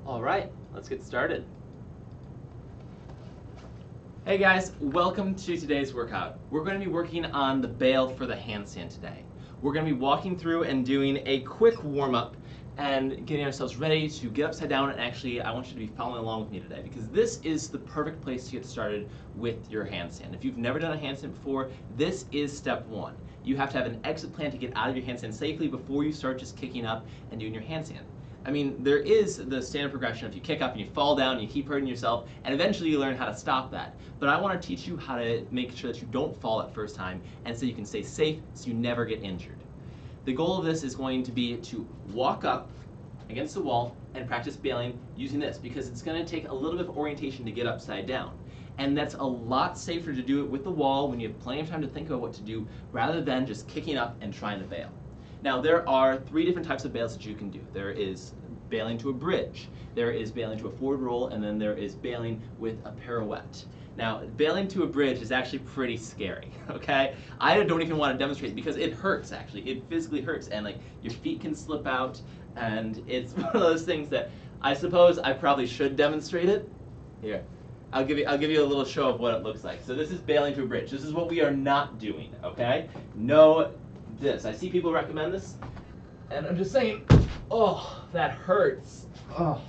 All right, let's get started. Hey guys, welcome to today's workout. We're going to be working on the bail for the handstand today. We're going to be walking through and doing a quick warm-up and getting ourselves ready to get upside down, and actually I want you to be following along with me today because this is the perfect place to get started with your handstand. If you've never done a handstand before, this is step one. You have to have an exit plan to get out of your handstand safely before you start just kicking up and doing your handstand. I mean, there is the standard progression of you kick up and you fall down and you keep hurting yourself, and eventually you learn how to stop that. But I want to teach you how to make sure that you don't fall that first time, and so you can stay safe so you never get injured. The goal of this is going to be to walk up against the wall and practice bailing using this, because it's going to take a little bit of orientation to get upside down. And that's a lot safer to do it with the wall when you have plenty of time to think about what to do, rather than just kicking up and trying to bail. Now, there are three different types of bails that you can do. There is bailing to a bridge, there is bailing to a forward roll, and then there is bailing with a pirouette. Now, bailing to a bridge is actually pretty scary, okay? I don't even want to demonstrate because it hurts, actually. It physically hurts, and like your feet can slip out, and it's one of those things that I suppose I probably should demonstrate it. Here, I'll give you a little show of what it looks like. So this is bailing to a bridge. This is what we are not doing, okay? No this. I see people recommend this, and I'm just saying, oh, that hurts. Oh,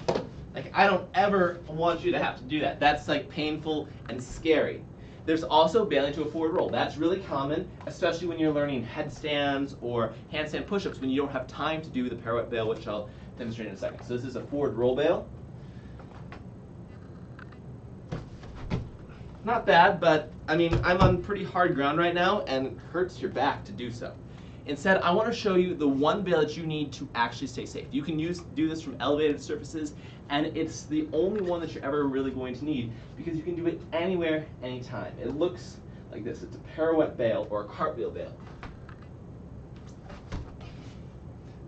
like I don't ever want you to have to do that. That's like painful and scary. There's also bailing to a forward roll. That's really common, especially when you're learning headstands or handstand push-ups when you don't have time to do the pirouette bail, which I'll demonstrate in a second. So this is a forward roll bail. Not bad, but I mean, I'm on pretty hard ground right now, and it hurts your back to do so. Instead, I want to show you the one bail that you need to actually stay safe. You can do this from elevated surfaces, and it's the only one that you're ever really going to need because you can do it anywhere, anytime. It looks like this. It's a pirouette bail or a cartwheel bail.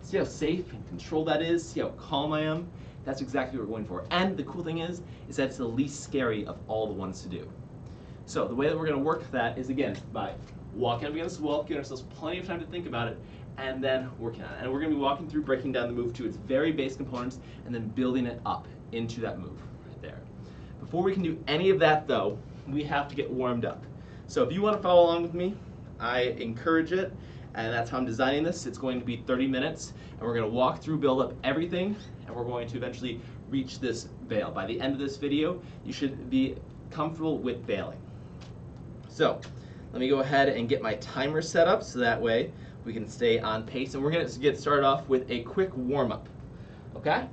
See how safe and controlled that is? See how calm I am? That's exactly what we're going for. And the cool thing is that it's the least scary of all the ones to do. So the way that we're going to work that is, again, by walking up against the wall, giving ourselves plenty of time to think about it, and then working on it. And we're going to be walking through, breaking down the move to its very base components, and then building it up into that move right there. Before we can do any of that, though, we have to get warmed up. So if you want to follow along with me, I encourage it, and that's how I'm designing this. It's going to be 30 minutes, and we're going to walk through, build up everything, and we're going to eventually reach this bail. By the end of this video, you should be comfortable with bailing. So let me go ahead and get my timer set up so that way we can stay on pace. And we're going to get started off with a quick warm-up, okay?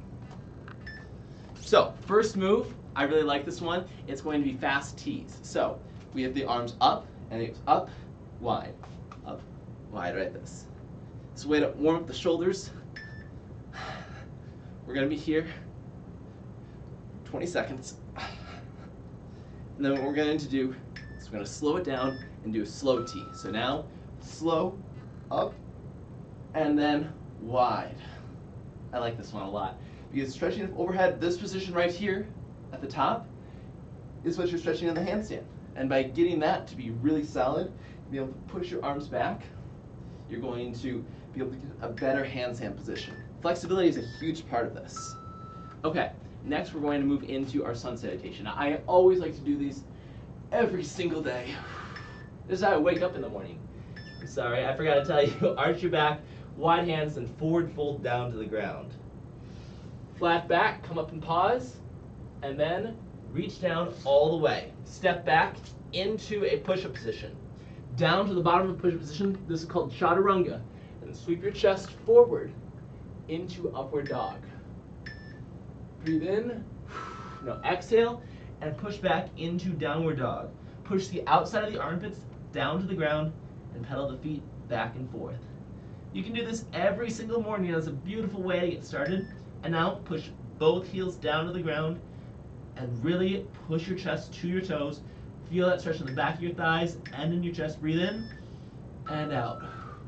So first move, I really like this one. It's going to be fast T's. So we have the arms up, and it's up, wide, right this. It's a way to warm up the shoulders. We're going to be here 20 seconds. And then what we're going to do is we're going to slow it down and do a slow T. So now, slow, up, and then wide. I like this one a lot because stretching it overhead, this position right here at the top is what you're stretching in the handstand. And by getting that to be really solid, be able to push your arms back, you're going to be able to get a better handstand position. Flexibility is a huge part of this. Okay, next we're going to move into our sun salutation. Now, I always like to do these every single day. This is how I wake up in the morning. I'm sorry, I forgot to tell you. Arch your back, wide hands, and forward fold down to the ground. Flat back, come up and pause, and then reach down all the way. Step back into a push-up position. Down to the bottom of the push-up position, this is called chaturanga. And sweep your chest forward into upward dog. Breathe in, now exhale, and push back into downward dog. Push the outside of the armpits down to the ground and pedal the feet back and forth. You can do this every single morning. That's a beautiful way to get started. And now push both heels down to the ground and really push your chest to your toes. Feel that stretch in the back of your thighs and in your chest. Breathe in and out.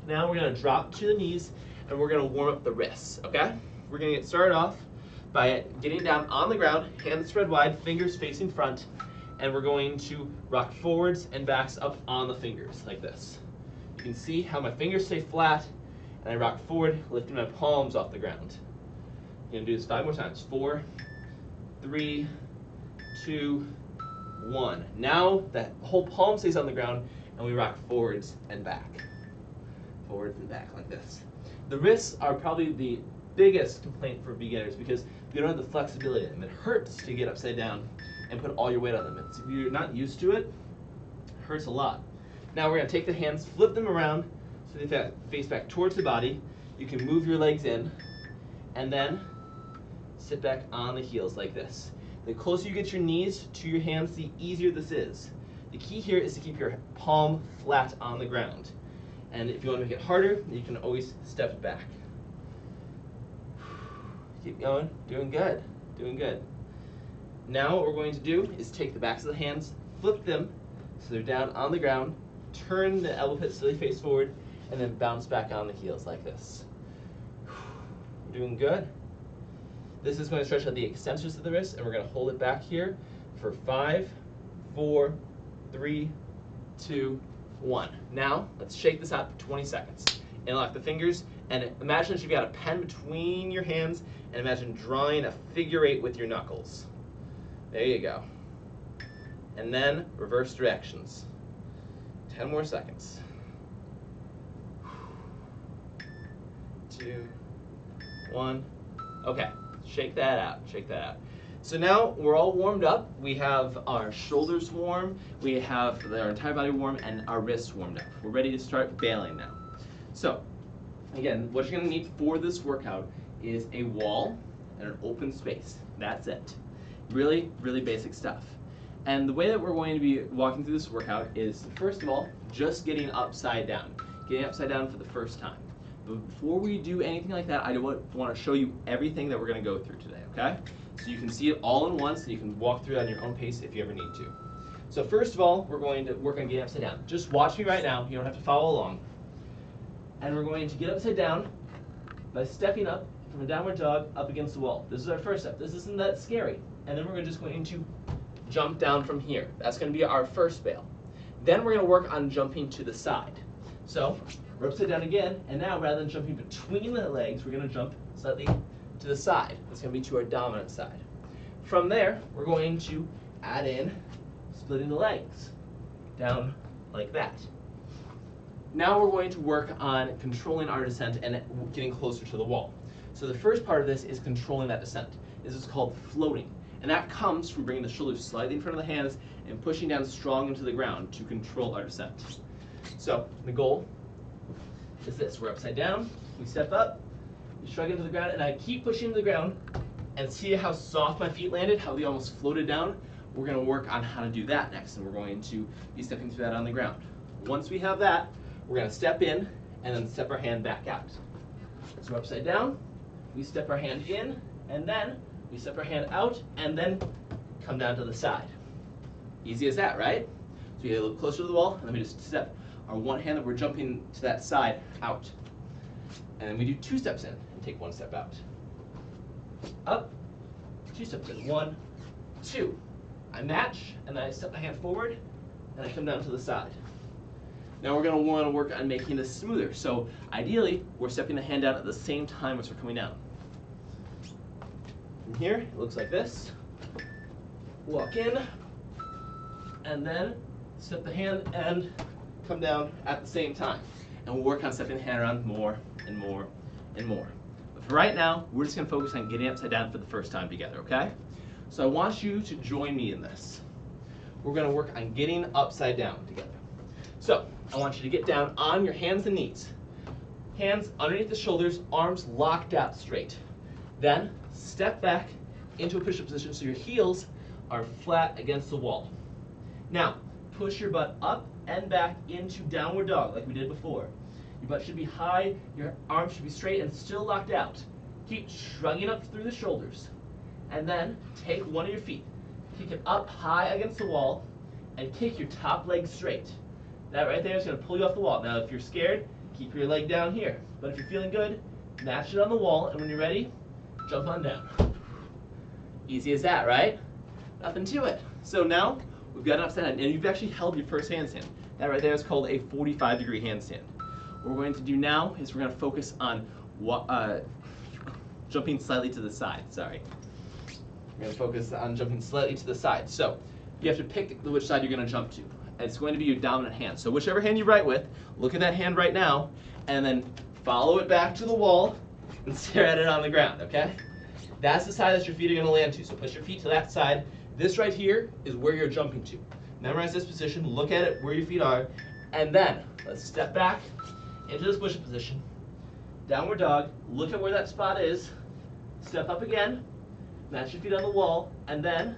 Now we're going to drop to the knees and we're going to warm up the wrists, okay? We're going to get started off by getting down on the ground, hands spread wide, fingers facing front, and we're going to rock forwards and backs up on the fingers like this. You can see how my fingers stay flat and I rock forward, lifting my palms off the ground. I'm going to do this 5 more times. 4, 3, 2, 1. Now the whole palm stays on the ground and we rock forwards and back. Forwards and back like this. The wrists are probably the biggest complaint for beginners because you don't have the flexibility in them. It hurts to get upside down and put all your weight on them. If you're not used to it, it hurts a lot. Now we're going to take the hands, flip them around so they face back towards the body. You can move your legs in and then sit back on the heels like this. The closer you get your knees to your hands, the easier this is. The key here is to keep your palm flat on the ground. And if you want to make it harder, you can always step it back. Keep going, doing good, doing good. Now what we're going to do is take the backs of the hands, flip them so they're down on the ground, turn the elbow pits so they face forward, and then bounce back on the heels like this. We're doing good. This is going to stretch out the extensors of the wrist, and we're going to hold it back here for 5, 4, 3, 2, 1. Now, let's shake this out for 20 seconds. Interlock the fingers, and imagine that you've got a pen between your hands, and imagine drawing a figure 8 with your knuckles. There you go. And then reverse directions. 10 more seconds. 2, 1. Okay, shake that out, shake that out. So now we're all warmed up. We have our shoulders warm, we have our entire body warm, and our wrists warmed up. We're ready to start bailing now. So, again, what you're gonna need for this workout is a wall and an open space. That's it. Really, really basic stuff. And the way that we're going to be walking through this workout is, first of all, just getting upside down. Getting upside down for the first time. But before we do anything like that, I want to show you everything that we're going to go through today, okay? So you can see it all in once, and you can walk through it at your own pace if you ever need to. So first of all, we're going to work on getting upside down. Just watch me right now. You don't have to follow along. And we're going to get upside down by stepping up from a downward dog up against the wall. This is our first step. This isn't that scary. And then we're just going to jump down from here. That's going to be our first bail. Then we're going to work on jumping to the side. So we're upside down again, and now rather than jumping between the legs, we're going to jump slightly to the side. That's going to be to our dominant side. From there, we're going to add in splitting the legs down like that. Now we're going to work on controlling our descent and getting closer to the wall. So the first part of this is controlling that descent. This is called floating. And that comes from bringing the shoulders slightly in front of the hands and pushing down strong into the ground to control our descent. So the goal is this. We're upside down, we step up, we shrug into the ground, and I keep pushing into the ground, and see how soft my feet landed, how they almost floated down? We're going to work on how to do that next, and we're going to be stepping through that on the ground. Once we have that, we're going to step in and then step our hand back out. So we're upside down, we step our hand in, and then we step our hand out, and then come down to the side. Easy as that, right? So we get a little closer to the wall, and then we just step our one hand that we're jumping to that side out. And then we do 2 steps in and take 1 step out. Up, 2 steps in, 1, 2. I match, and then I step my hand forward, and I come down to the side. Now we're going to want to work on making this smoother. So ideally, we're stepping the hand out at the same time as we're coming down. From here, it looks like this. Walk in, and then step the hand and come down at the same time. And we'll work on stepping the hand around more and more and more. But for right now, we're just going to focus on getting upside down for the first time together, okay? So I want you to join me in this. We're going to work on getting upside down together. So I want you to get down on your hands and knees. Hands underneath the shoulders, arms locked out straight. Then step back into a push-up position so your heels are flat against the wall. Now, push your butt up and back into downward dog like we did before. Your butt should be high, your arms should be straight and still locked out. Keep shrugging up through the shoulders. And then take one of your feet, kick it up high against the wall, and kick your top leg straight. That right there is going to pull you off the wall. Now, if you're scared, keep your leg down here. But if you're feeling good, match it on the wall, and when you're ready, jump on down. Easy as that, right? Nothing to it. So now, we've got an upside down, and you've actually held your first handstand. That right there is called a 45-degree handstand. What we're going to do now is we're going to focus on jumping slightly to the side. Sorry. We're going to focus on jumping slightly to the side. So you have to pick which side you're going to jump to. It's going to be your dominant hand. So whichever hand you write with, look at that hand right now, and then follow it back to the wall and stare at it on the ground, okay? That's the side that your feet are going to land to. So push your feet to that side. This right here is where you're jumping to. Memorize this position, look at it where your feet are, and then let's step back into this push-up position. Downward dog, look at where that spot is, step up again, match your feet on the wall, and then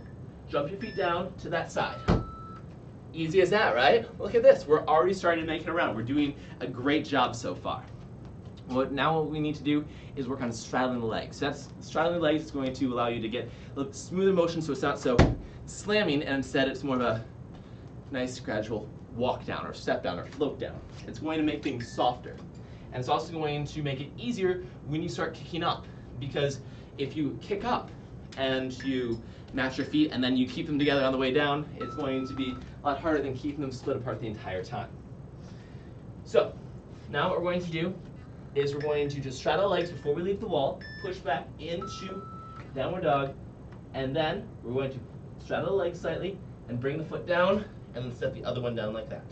jump your feet down to that side. Easy as that, right? Look at this, we're already starting to make it around. We're doing a great job so far. Now what we need to do is work on straddling the legs. So that's straddling the legs is going to allow you to get a little smoother motion so it's not so slamming, and instead it's more of a nice gradual walk down or step down or float down. It's going to make things softer. And it's also going to make it easier when you start kicking up, because if you kick up and you match your feet and then you keep them together on the way down, it's going to be a lot harder than keeping them split apart the entire time. So now what we're going to do is we're going to just straddle legs before we leave the wall, push back into downward dog, and then we're going to straddle the legs slightly and bring the foot down and then set the other one down like that.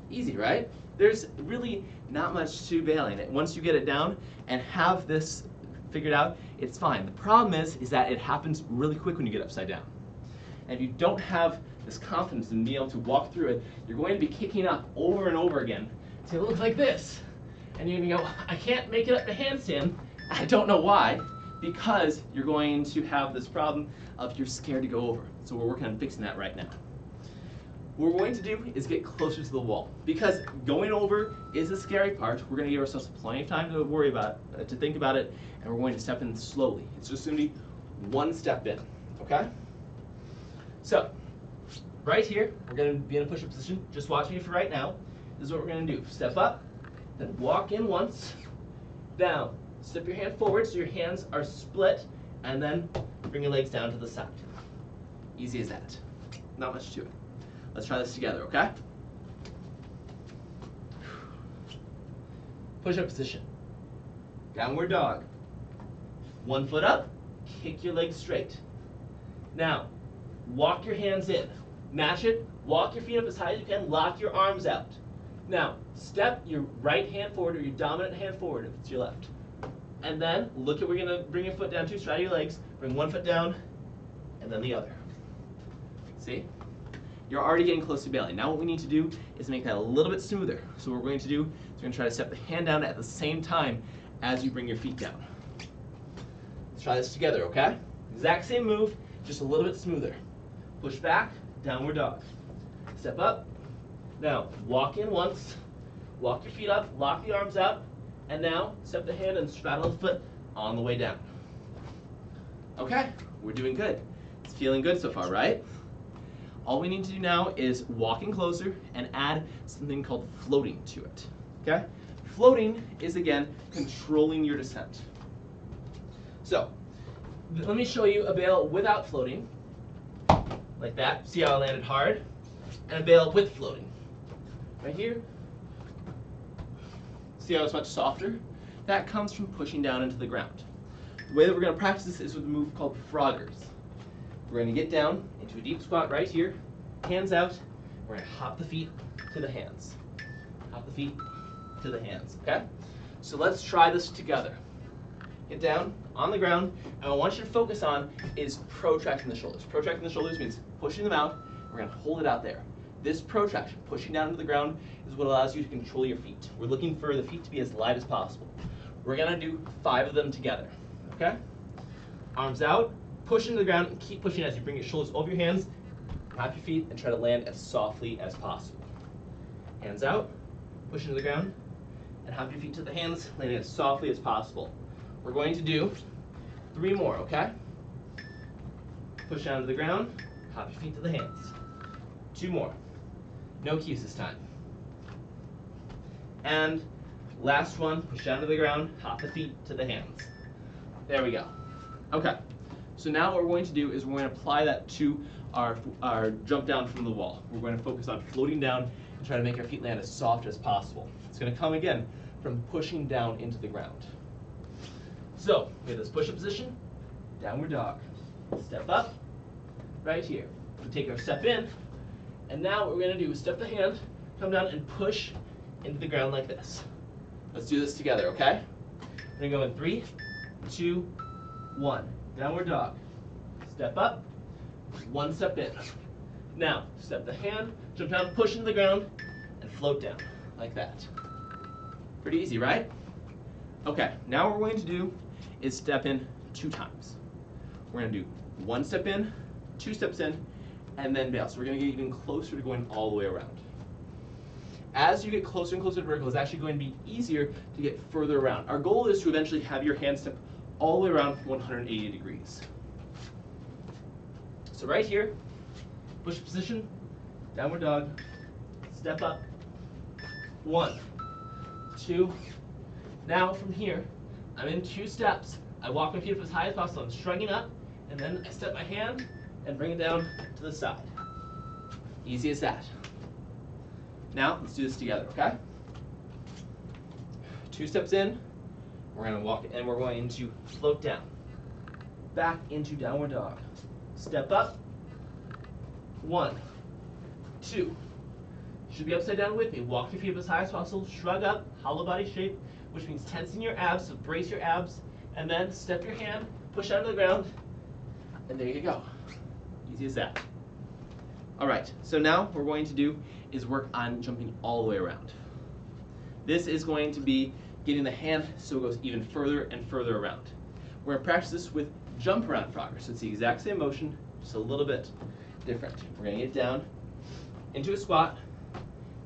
Easy, right? There's really not much to bailing. Once you get it down and have this figured out, it's fine. The problem is that it happens really quick when you get upside down. And if you don't have this confidence in being able to walk through it, you're going to be kicking up over and over again until it looks like this. And you're going to go, I can't make it up to handstand. I don't know why, because you're going to have this problem of you're scared to go over. So we're working on fixing that right now. What we're going to do is get closer to the wall, because going over is the scary part. We're going to give ourselves plenty of time to worry about, to think about it, and we're going to step in slowly. It's just going to be one step in, okay? So, right here, we're going to be in a push-up position. Just watch me for right now. This is what we're going to do. Step up, then walk in once, down. Step your hand forward so your hands are split, and then bring your legs down to the side. Easy as that. Not much to it. Let's try this together, okay? Push-up position. Downward dog. One foot up, kick your legs straight. Now, walk your hands in. Match it, walk your feet up as high as you can, lock your arms out. Now, step your right hand forward or your dominant hand forward if it's your left. And then, look at where you're going to bring your foot down to, straddle your legs, bring one foot down, and then the other. See? You're already getting close to bailing. Now what we need to do is make that a little bit smoother. So what we're going to do is we're going to try to step the hand down at the same time as you bring your feet down. Let's try this together, okay? Exact same move, just a little bit smoother. Push back, downward dog. Step up. Now, walk in once, walk your feet up, lock the arms out, and now step the hand and straddle the foot on the way down. Okay, we're doing good. It's feeling good so far, right? All we need to do now is walk in closer and add something called floating to it, okay? Floating is, again, controlling your descent. So, let me show you a bail without floating, like that. See how I landed hard? And a bail with floating. Right here. See how it's much softer? That comes from pushing down into the ground. The way that we're going to practice this is with a move called froggers. We're going to get down into a deep squat right here, hands out. We're going to hop the feet to the hands. Hop the feet to the hands, okay? So let's try this together. Get down on the ground, and what I want you to focus on is protracting the shoulders. Protracting the shoulders means pushing them out. We're going to hold it out there. This protraction, pushing down into the ground, is what allows you to control your feet. We're looking for the feet to be as light as possible. We're going to do 5 of them together, okay? Arms out. Push into the ground and keep pushing as you bring your shoulders over your hands, tap your feet, and try to land as softly as possible. Hands out, push into the ground, and hop your feet to the hands, landing as softly as possible. We're going to do 3 more, okay? Push down to the ground, hop your feet to the hands. 2 more. No cues this time. And last one, push down to the ground, hop the feet to the hands. There we go. Okay. So now what we're going to do is we're going to apply that to our jump down from the wall. We're going to focus on floating down and try to make our feet land as soft as possible. It's going to come again from pushing down into the ground. So we have this push-up position, downward dog. step up, right here. We take our step in, and now what we're going to do is step the hand, come down, and push into the ground like this. Let's do this together, okay? We're going to go in 3, 2, 1. Downward dog. Step up, 1 step in. Now, step the hand, jump down, push into the ground, and float down, like that. Pretty easy, right? Okay, now what we're going to do is step in 2 times. We're going to do 1 step in, 2 steps in, and then bail. So we're going to get even closer to going all the way around. As you get closer and closer to vertical, it's actually going to be easier to get further around. Our goal is to eventually have your hand step all the way around 180 degrees. So right here, push position, downward dog, step up, 1, 2. Now from here, I'm in 2 steps. I walk my feet up as high as possible. I'm shrugging up, and then I step my hand and bring it down to the side. Easy as that. Now let's do this together, okay? 2 steps in, we're going to walk, and we're going to float down. Back into downward dog. Step up, 1, 2. You should be upside down with me. Walk your feet up as high as possible. Shrug up, hollow body shape, which means tensing your abs, so brace your abs, and then step your hand, push down to the ground, and there you go. Easy as that. All right, so now what we're going to do is work on jumping all the way around. This is going to be getting the hand so it goes even further and further around. We're going to practice this with jump around progress. So it's the exact same motion, just a little bit different. We're going to get down into a squat,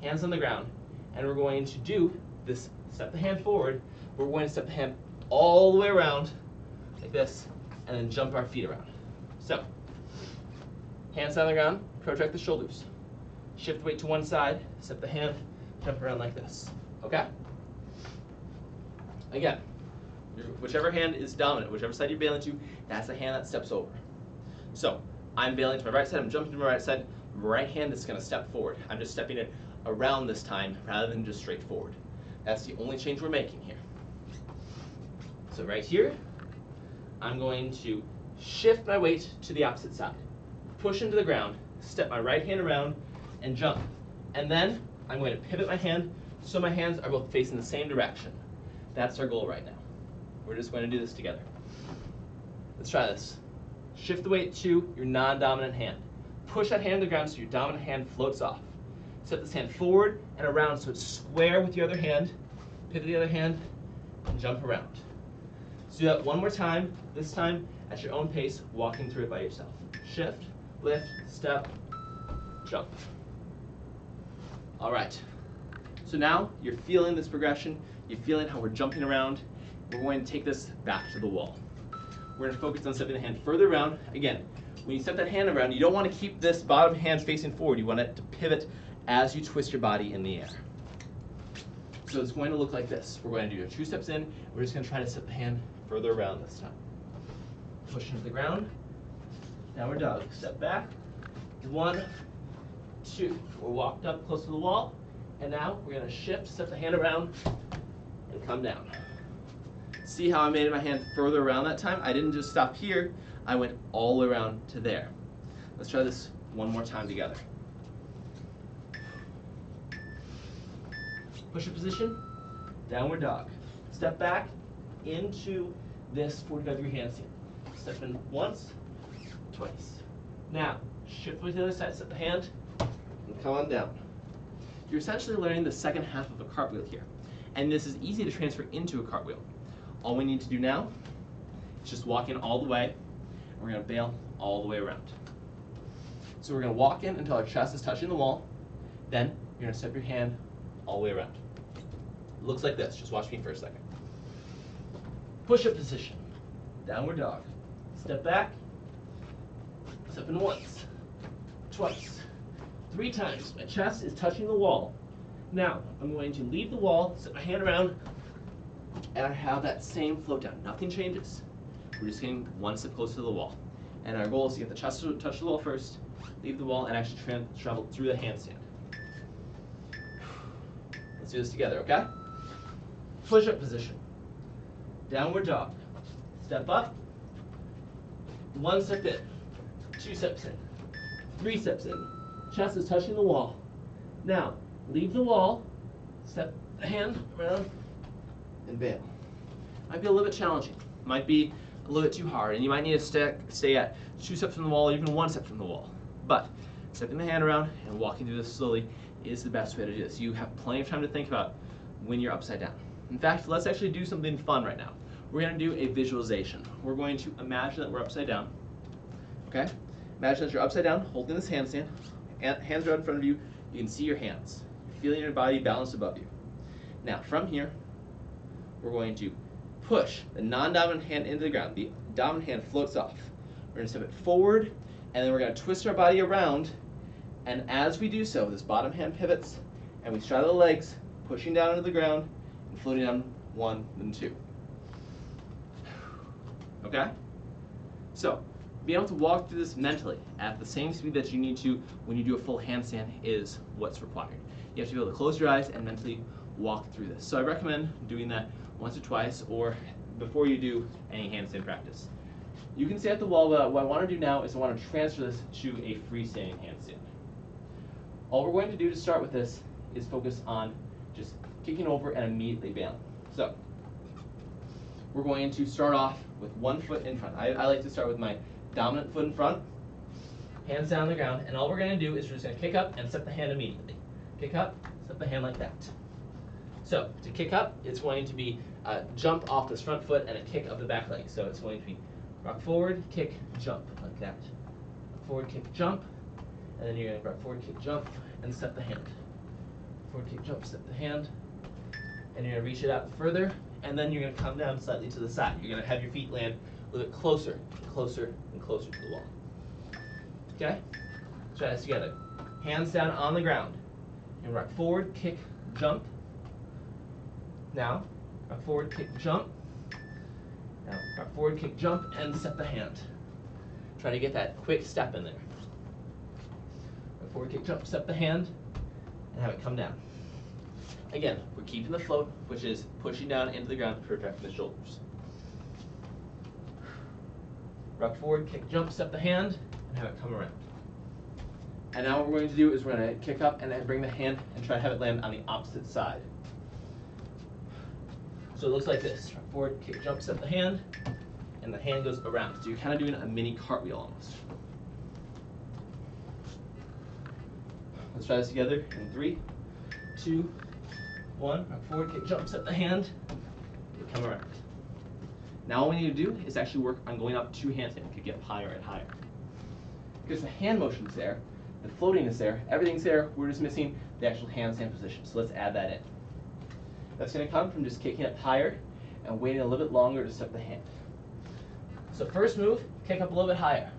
hands on the ground, and we're going to do this, step the hand forward. We're going to step the hand all the way around like this, and then jump our feet around. So, hands on the ground, protract the shoulders. Shift weight to one side, step the hand, jump around like this. Okay? Again, whichever hand is dominant, whichever side you're bailing to, that's the hand that steps over. So, I'm bailing to my right side, I'm jumping to my right side, my right hand is going to step forward. I'm just stepping it around this time rather than just straight forward. That's the only change we're making here. So right here, I'm going to shift my weight to the opposite side. Push into the ground, step my right hand around, and jump. And then I'm going to pivot my hand so my hands are both facing the same direction. That's our goal right now. We're just going to do this together. Let's try this. Shift the weight to your non-dominant hand. Push that hand to the ground so your dominant hand floats off. Step this hand forward and around so it's square with your other hand. Pivot the other hand and jump around. So do that one more time, this time at your own pace, walking through it by yourself. Shift, lift, step, jump. All right. So now you're feeling this progression, you're feeling how we're jumping around. We're going to take this back to the wall. We're going to focus on stepping the hand further around. Again, when you step that hand around, you don't want to keep this bottom hand facing forward. You want it to pivot as you twist your body in the air. So it's going to look like this. We're going to do 2 steps in. We're just going to try to step the hand further around this time. Push into the ground. Downward dog. Step back. 1, 2. We're walked up close to the wall. And now we're going to shift, step the hand around, and come down. See how I made my hand further around that time? I didn't just stop here. I went all the way around to there. Let's try this one more time together. Push-up position, downward dog. Step back into this 45-degree handstand. Step in once, twice. Now, shift with the other side, step the hand, and come on down. You're essentially learning the second half of a cartwheel here. And this is easy to transfer into a cartwheel. All we need to do now is just walk in all the way, and we're going to bail all the way around. So we're going to walk in until our chest is touching the wall. Then you're going to step your hand all the way around. It looks like this. Just watch me for a second. Push-up position. Downward dog. Step back. Step in once. Twice. 3 times. My chest is touching the wall. Now, I'm going to leave the wall, set my hand around, and I have that same float down. Nothing changes. We're just getting 1 step closer to the wall. And our goal is to get the chest to touch the wall first, leave the wall, and actually travel through the handstand. Let's do this together, okay? Push-up position. Downward dog. Step up. 1 step in, 2 steps in, 3 steps in. Chest is touching the wall. Now, leave the wall, step the hand around, and bail. Might be a little bit challenging. Might be a little bit too hard, and you might need to stay at 2 steps from the wall, or even 1 step from the wall. But stepping the hand around and walking through this slowly is the best way to do this. You have plenty of time to think about when you're upside down. In fact, let's actually do something fun right now. We're going to do a visualization. We're going to imagine that we're upside down. Okay? Imagine that you're upside down, holding this handstand. Hands are out in front of you. You can see your hands. You're feeling your body balanced above you. Now, from here, we're going to push the non-dominant hand into the ground. The dominant hand floats off. We're going to step it forward, and then we're going to twist our body around. And as we do so, this bottom hand pivots, and we straddle the legs, pushing down into the ground, and floating down 1, then 2. Okay? So, being able to walk through this mentally at the same speed that you need to when you do a full handstand is what's required. You have to be able to close your eyes and mentally walk through this. So I recommend doing that once or twice, or before you do any handstand practice. You can stay at the wall, but what I want to do now is I want to transfer this to a freestanding handstand. All we're going to do to start with this is focus on just kicking over and immediately bailing. So we're going to start off with 1 foot in front. I like to start with my dominant foot in front, hands down on the ground, and all we're going to do is we're just going to kick up and step the hand immediately. Kick up, step the hand like that. So to kick up, it's going to be a jump off this front foot and a kick of the back leg. So it's going to be rock forward, kick, jump, like that. Rock forward, kick, jump, and then you're going to rock forward, kick, jump, and step the hand. Forward, kick, jump, step the hand, and you're going to reach it out further, and then you're going to come down slightly to the side. You're going to have your feet land a little bit closer, closer, and closer to the wall. Okay? Let's try this together. Hands down on the ground. And rock forward, kick, jump. Now, rock forward, kick, jump. Now, rock forward, kick, jump, and step the hand. Try to get that quick step in there. Rock forward, kick, jump, step the hand, and have it come down. Again, we're keeping the float, which is pushing down into the ground to protect the shoulders. Rock forward, kick, jump, step the hand, and have it come around. And now what we're going to do is we're going to kick up and then bring the hand and try to have it land on the opposite side. So it looks like this. Rock forward, kick, jump, step the hand, and the hand goes around. So you're kind of doing a mini cartwheel almost. Let's try this together in 3, 2, 1. Rock forward, kick, jump, step the hand, and come around. Now all we need to do is actually work on going up 2 handstands. You get higher and higher. Because the hand motion's there, the floating is there, everything's there, we're just missing the actual handstand position. So let's add that in. That's going to come from just kicking up higher and waiting a little bit longer to step the hand. So first move, kick up a little bit higher.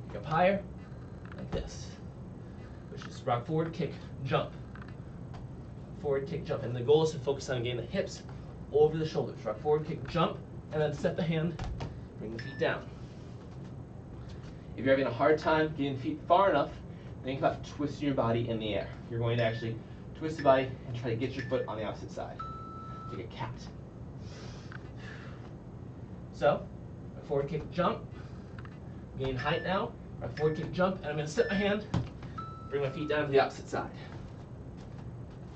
Kick up higher, like this. Which is rock forward, kick, jump. Forward, kick, jump. And the goal is to focus on getting the hips over the shoulders. Rock forward, kick, jump, and then step the hand, bring the feet down. If you're having a hard time getting the feet far enough, think about twisting your body in the air. You're going to actually twist the body and try to get your foot on the opposite side, like a cat. So, rock forward, kick, jump. Gain height now. Rock forward, kick, jump, and I'm going to step my hand, bring my feet down to the opposite side.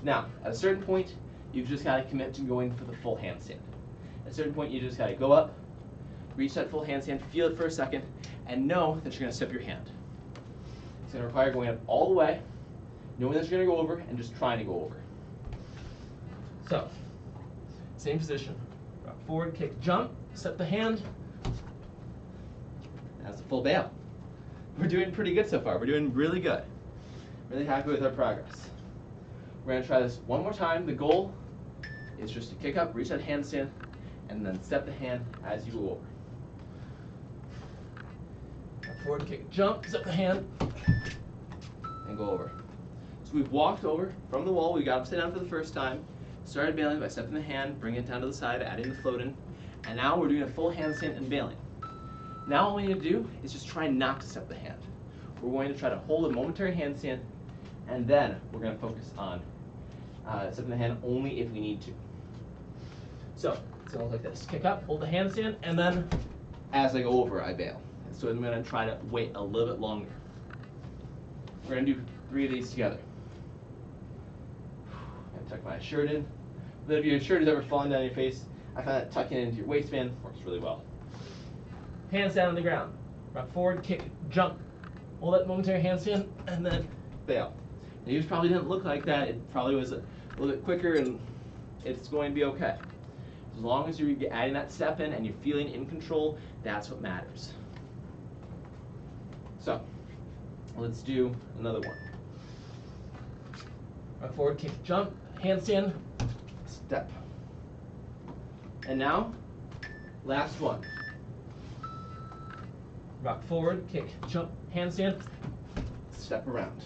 Now, at a certain point, you've just got to commit to going for the full handstand. At a certain point, you just got to go up, reach that full handstand, feel it for a second, and know that you're going to step your hand. It's going to require going up all the way, knowing that you're going to go over, and just trying to go over. So, same position. Rock forward, kick, jump, step the hand. That's the full bail. We're doing pretty good so far. We're doing really good. Really happy with our progress. We're going to try this one more time. The goal is just to kick up, reach that handstand, and then step the hand as you go over. Rock forward, kick, jump, step the hand, and go over. So we've walked over from the wall. We got upside down for the first time. Started bailing by stepping the hand, bringing it down to the side, adding the float in. And now we're doing a full handstand and bailing. Now all we need to do is just try not to step the hand. We're going to try to hold a momentary handstand, and then we're going to focus on stepping the hand only if we need to. So it's going to look like this. Kick up, hold the handstand, and then as I go over, I bail. So I'm going to try to wait a little bit longer. We're going to do 3 of these together. I'm going to tuck my shirt in. But if your shirt is ever falling down your face, I find that tucking it into your waistband works really well. Hands down on the ground. Rock forward, kick, jump. Hold that momentary handstand, and then bail. Now, yours probably didn't look like that. It probably was a little bit quicker, and it's going to be okay. As long as you're adding that step in and you're feeling in control, that's what matters. So, let's do another one. Rock forward, kick, jump, handstand, step. And now, last one. Rock forward, kick, jump, handstand, step around.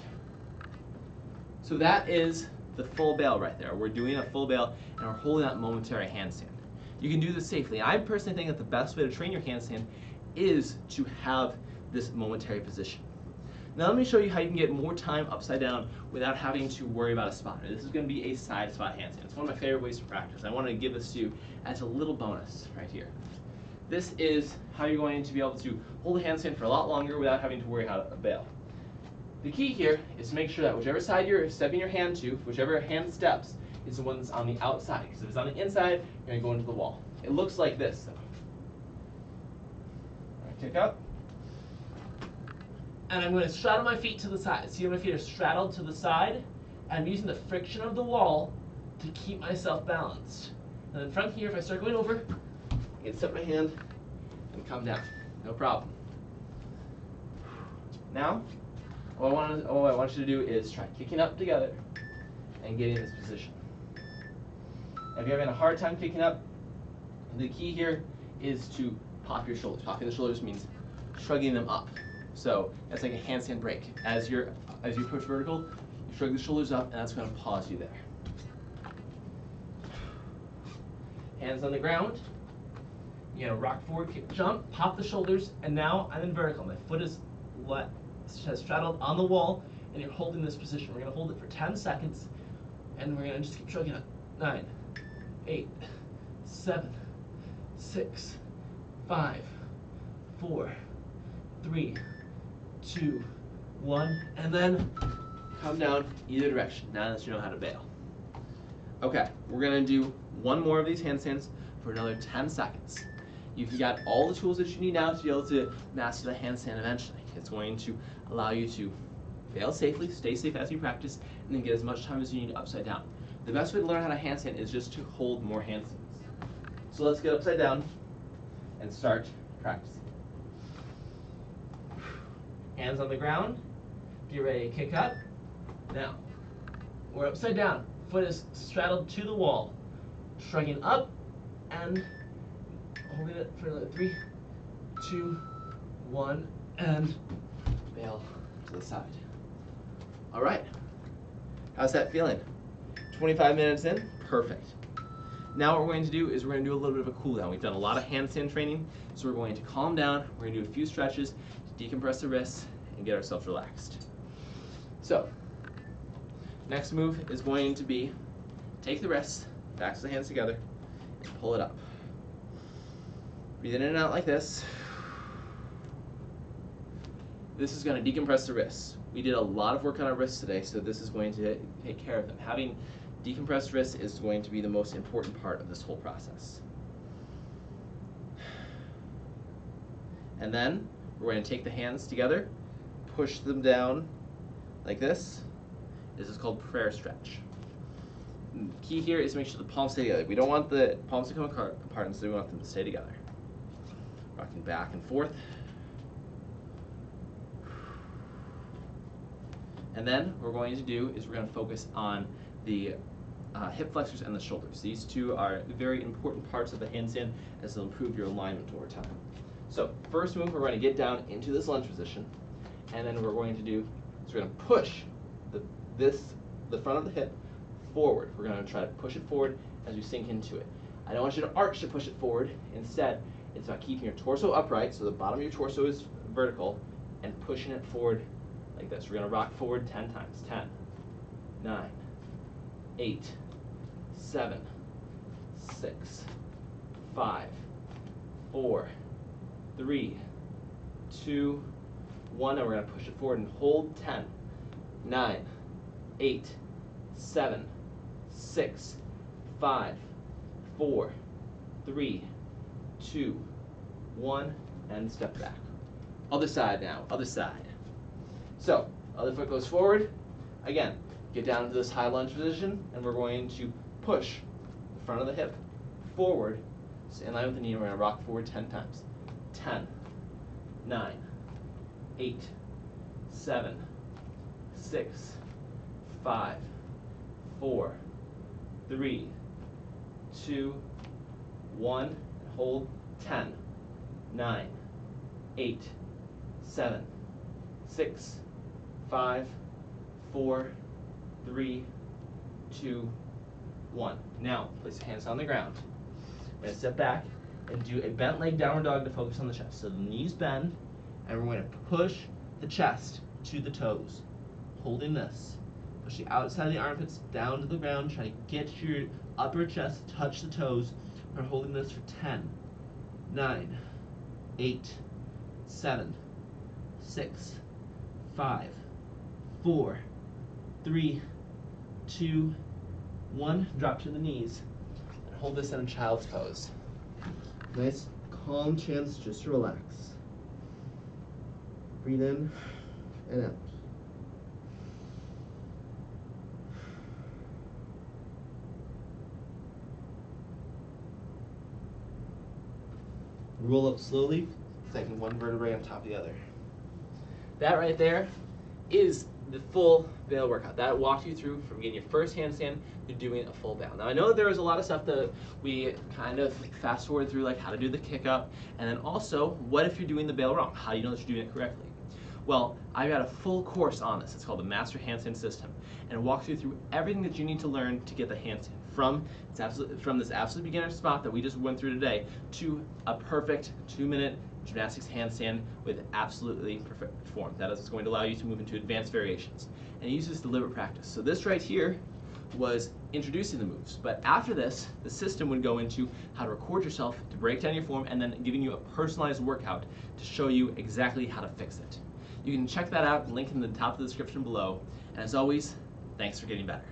So that is the full bail right there. We're doing a full bail and we're holding that momentary handstand. You can do this safely. I personally think that the best way to train your handstand is to have this momentary position. Now let me show you how you can get more time upside down without having to worry about a spot. This is going to be a side spot handstand. It's one of my favorite ways to practice. I want to give this to you as a little bonus right here. This is how you're going to be able to hold a handstand for a lot longer without having to worry how to bail. The key here is to make sure that whichever side you're stepping your hand to, whichever hand steps, is the one that's on the outside. Because if it's on the inside, you're going to go into the wall. It looks like this, though. All right, kick up. And I'm going to straddle my feet to the side. See how my feet are straddled to the side? I'm using the friction of the wall to keep myself balanced. And then from here, if I start going over, I can set my hand and come down. No problem. Now, all I want you to do is try kicking up together and getting in this position. If you're having a hard time kicking up, the key here is to pop your shoulders. Popping the shoulders means shrugging them up. So that's like a handstand break. As you push vertical, you shrug the shoulders up, and that's going to pause you there. Hands on the ground. You're going to rock forward, kick, jump, pop the shoulders, and now I'm in vertical. My foot is straddled on the wall, and you're holding this position. We're going to hold it for 10 seconds, and we're going to just keep shrugging up. 9, 8, 7, 6, 5, 4, 3, 2, 1, and then come down either direction, now that you know how to bail. Okay, we're going to do one more of these handstands for another 10 seconds. You've got all the tools that you need now to be able to master the handstand eventually. It's going to allow you to bail safely, stay safe as you practice, and then get as much time as you need upside down. The best way to learn how to handstand is just to hold more handstands. So let's get upside down and start practicing. Hands on the ground. Get ready to kick up. Now, we're upside down. Foot is straddled to the wall. Shrugging up and holding it for another 3, 2, 1, and bail to the side. All right. How's that feeling? 25 minutes in? Perfect. Now what we're going to do is we're going to do a little bit of a cool down. We've done a lot of handstand training, so we're going to calm down. We're going to do a few stretches to decompress the wrists and get ourselves relaxed. So, next move is going to be take the wrists, backs of the hands together, and pull it up. Breathe in and out like this. This is going to decompress the wrists. We did a lot of work on our wrists today, so this is going to take care of them. Having decompressed wrists is going to be the most important part of this whole process. And then we're going to take the hands together, push them down like this. This is called prayer stretch. The key here is to make sure the palms stay together. We don't want the palms to come apart, instead we want them to stay together. Rocking back and forth. And then what we're going to do is we're going to focus on the hip flexors and the shoulders. These two are very important parts of the handstand as they'll improve your alignment over time. So first move, we're going to get down into this lunge position, and then what we're going to do is we're going to push the front of the hip forward. We're going to try to push it forward as we sink into it. I don't want you to arch to push it forward. Instead, it's about keeping your torso upright, so the bottom of your torso is vertical, and pushing it forward like this. We're going to rock forward 10 times. 10, 9, 8, 7, 6, 5, 4, 3, 2, 1, and we're going to push it forward and hold 10, 9, 8, 7, 6, 5, 4, 3, 2, 1, and step back. Other side now, other side. So, other foot goes forward. Again, get down into this high lunge position, and we're going to push the front of the hip forward, so in line with the knee. We're going to rock forward 10 times. 10, 9, 8, 7, 6, 5, 4, 3, 2, 1, and hold 10, 9, 8, 7, 6, 5, 4, 3, 2, 1. Now, place your hands on the ground. We're going to step back and do a bent leg downward dog to focus on the chest. So the knees bend, and we're going to push the chest to the toes, holding this. Push the outside of the armpits down to the ground, try to get your upper chest to touch the toes. We're holding this for 10, 9, 8, 7, 6, 5, 4, 3, 2, 1. Drop to the knees and hold this in a child's pose. Nice, calm chance just to relax. Breathe in and out. Roll up slowly, stacking one vertebrae on top of the other. That right there is the full bail workout. That walked you through from getting your first handstand to doing a full bail. Now I know that there was a lot of stuff that we kind of fast forward through, like how to do the kick up, and then also what if you're doing the bail wrong? How do you know that you're doing it correctly? Well, I've got a full course on this. It's called the Master Handstand System, and it walks you through everything that you need to learn to get the handstand from this absolute beginner spot that we just went through today to a perfect 2-minute gymnastics handstand with absolutely perfect form. That is going to allow you to move into advanced variations, and it uses deliberate practice. So this right here was introducing the moves, but after this, the system would go into how to record yourself, to break down your form, and then giving you a personalized workout to show you exactly how to fix it. You can check that out, link in the top of the description below, and as always, thanks for getting better.